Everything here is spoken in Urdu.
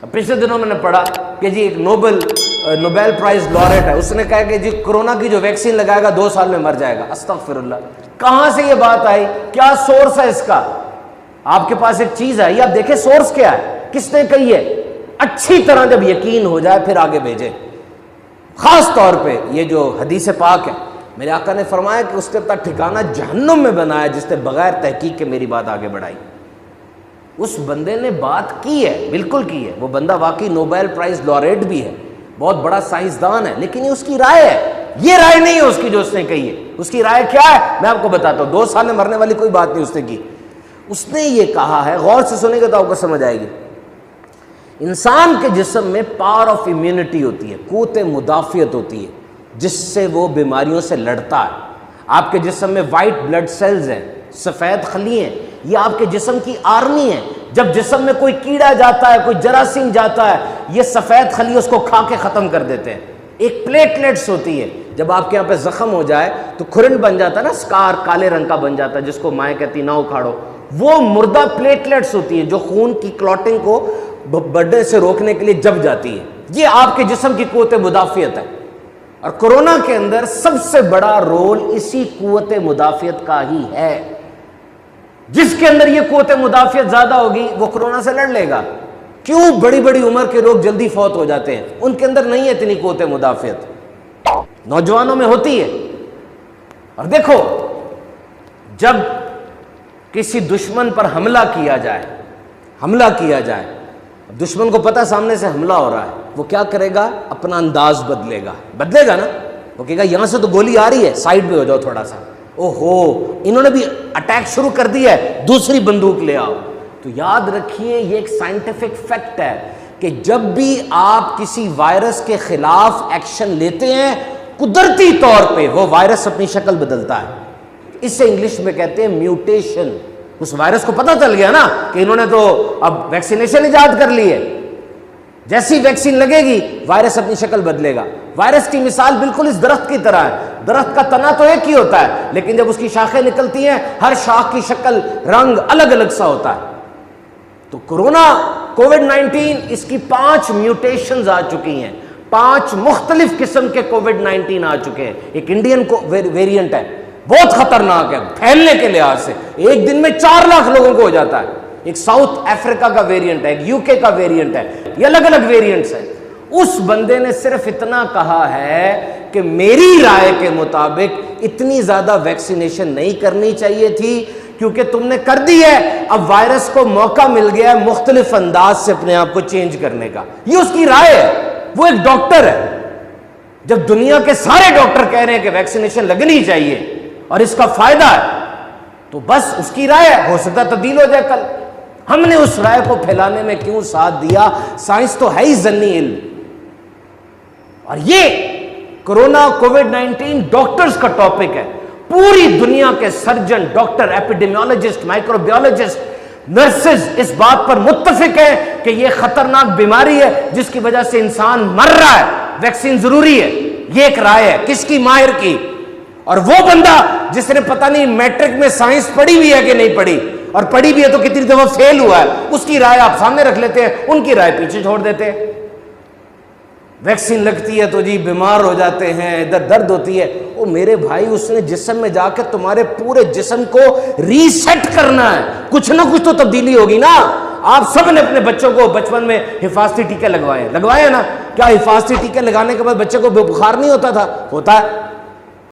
پچھلے دنوں میں نے پڑھا کہ جی ایک نوبیل پرائز لوریٹ ہے، اس نے کہا کہ جی کورونا کی جو ویکسین لگائے گا 2 سال میں مر جائے گا۔ استغفر اللہ، کہاں سے یہ بات آئی؟ کیا سورس ہے اس کا؟ آپ کے پاس ایک چیز ہے، یہ آپ دیکھیں سورس کیا ہے، کس نے کہی ہے، اچھی طرح جب یقین ہو جائے پھر آگے بھیجیں۔ خاص طور پہ یہ جو حدیث پاک ہے، میرے آقا نے فرمایا کہ اس کے پاس ٹھکانہ جہنم میں بنایا جس نے بغیر تحقیق کے میری بات آگے بڑھائی۔ اس بندے نے بات کی ہے، بالکل کی ہے، وہ بندہ واقعی نوبیل پرائز لوریٹ بھی ہے، بہت بڑا سائنسدان ہے، لیکن یہ اس کی رائے ہے، یہ رائے نہیں ہے اس کی جو اس نے کہی ہے۔ اس کی رائے کیا ہے میں آپ کو بتاتا ہوں، 2 سال میں مرنے والی کوئی بات نہیں اس نے کی۔ اس نے یہ کہا ہے، غور سے سنیں گے تو آپ کو سمجھ آئے گی، انسان کے جسم میں پاور آف امیونٹی ہوتی ہے، قوت مدافعت ہوتی ہے، جس سے وہ بیماریوں سے لڑتا ہے۔ آپ کے جسم میں وائٹ بلڈ سیلز ہیں، سفید خلی ہیں، یہ آپ کے جسم کی آرمی ہے۔ جب جسم میں کوئی کیڑا جاتا ہے، کوئی جراثیم جاتا ہے، یہ سفید خلی اس کو کھا کے ختم کر دیتے ہیں۔ ایک پلیٹلیٹس ہوتی ہے، جب آپ کے یہاں پہ زخم ہو جائے تو کھرن بن جاتا ہے نا، سکار کالے رنگ کا بن جاتا ہے جس کو مائیں کہتی نہ اکھاڑو، وہ مردہ پلیٹلیٹس ہوتی ہیں جو خون کی کلوٹنگ کو بڑھنے سے روکنے کے لیے جب جاتی ہے۔ یہ آپ کے جسم کی قوت مدافعت ہے، اور کورونا کے اندر سب سے بڑا رول اسی قوت مدافعت کا ہی ہے۔ جس کے اندر یہ قوت مدافعت زیادہ ہوگی وہ کورونا سے لڑ لے گا۔ کیوں بڑی بڑی عمر کے لوگ جلدی فوت ہو جاتے ہیں؟ ان کے اندر نہیں ہے اتنی قوت مدافعت، نوجوانوں میں ہوتی ہے۔ اور دیکھو، جب کسی دشمن پر حملہ کیا جائے، دشمن کو پتہ سامنے سے حملہ ہو رہا ہے، وہ کیا کرے گا؟ اپنا انداز بدلے گا نا، وہ کہے گا یہاں سے تو گولی آ رہی ہے، سائیڈ پہ ہو جاؤ تھوڑا سا، اوہو انہوں نے بھی اٹیک شروع کر دیا ہے، دوسری بندوق لے آؤ۔ تو یاد رکھیے یہ ایک سائنٹیفک فیکٹ ہے کہ جب بھی آپ کسی وائرس کے خلاف ایکشن لیتے ہیں، قدرتی طور پہ وہ وائرس اپنی شکل بدلتا ہے۔ اسے انگلش میں کہتے ہیں میوٹیشن۔ اس وائرس کو پتہ چل گیا نا کہ انہوں نے تو اب ویکسینیشن ایجاد کر لی ہے، جیسی ویکسین لگے گی وائرس اپنی شکل بدلے گا۔ وائرس کی مثال بالکل اس درخت کی طرح ہے، درخت کا تنا تو ایک ہی ہوتا ہے، لیکن جب اس کی شاخیں نکلتی ہیں ہر شاخ کی شکل رنگ الگ الگ سا ہوتا ہے۔ تو کووڈ-19 اس کی 5 میوٹیشنز آ چکی ہیں، 5 مختلف قسم کے کووڈ-19 آ چکے ہیں۔ ایک انڈین ویریئنٹ ہے، بہت خطرناک ہے پھیلنے کے لحاظ سے، ایک دن میں 4 لاکھ لوگوں کو ہو جاتا ہے۔ ایک ساؤتھ افریقہ کا ویریئنٹ ہے، ایک UK کا ویریئنٹ ہے، یہ الگ الگ ویریئنٹس ہیں۔ اس بندے نے صرف اتنا کہا ہے کہ میری رائے کے مطابق اتنی زیادہ ویکسینیشن نہیں کرنی چاہیے تھی، کیونکہ تم نے کر دی ہے، اب وائرس کو موقع مل گیا ہے مختلف انداز سے اپنے آپ کو چینج کرنے کا۔ یہ اس کی رائے ہے، وہ ایک ڈاکٹر ہے۔ جب دنیا کے سارے ڈاکٹر کہہ رہے ہیں کہ ویکسینیشن لگنی چاہیے اور اس کا فائدہ ہے، تو بس اس کی رائے ہے، ہو سکتا تبدیل ہو جائے کل۔ ہم نے اس رائے کو پھیلانے میں کیوں ساتھ دیا؟ سائنس تو ہے ہی ضمنی علم، اور یہ کورونا کووڈ-19 ڈاکٹرز کا ٹاپک ہے۔ پوری دنیا کے سرجن، ڈاکٹر، ایپیڈیمیولوجسٹ، مائکروبیولوجسٹ، نرسز اس بات پر متفق ہیں کہ یہ خطرناک بیماری ہے جس کی وجہ سے انسان مر رہا ہے، ویکسین ضروری ہے۔ یہ ایک رائے ہے، کس کی؟ ماہر کی۔ اور وہ بندہ جس نے پتہ نہیں میٹرک میں سائنس پڑھی بھی ہے کہ نہیں پڑھی، اور پڑھی بھی ہے تو کتنی دفعہ فیل ہوا ہے، اس کی رائے آپ سامنے رکھ لیتے ہیں، ان کی رائے پیچھے چھوڑ دیتے ہیں۔ ویکسین لگتی ہے تو جی بیمار ہو جاتے ہیں، ادھر درد ہوتی ہے۔ او میرے بھائی، اس نے جسم میں جا کے تمہارے پورے جسم کو ریسیٹ کرنا ہے، کچھ نہ کچھ تو تبدیلی ہوگی نا۔ آپ سب نے اپنے بچوں کو بچپن میں حفاظتی ٹیکے لگوائے نا؟ کیا حفاظتی ٹیکے لگانے کے بعد بچے کو بخار نہیں ہوتا تھا؟ ہوتا ہے۔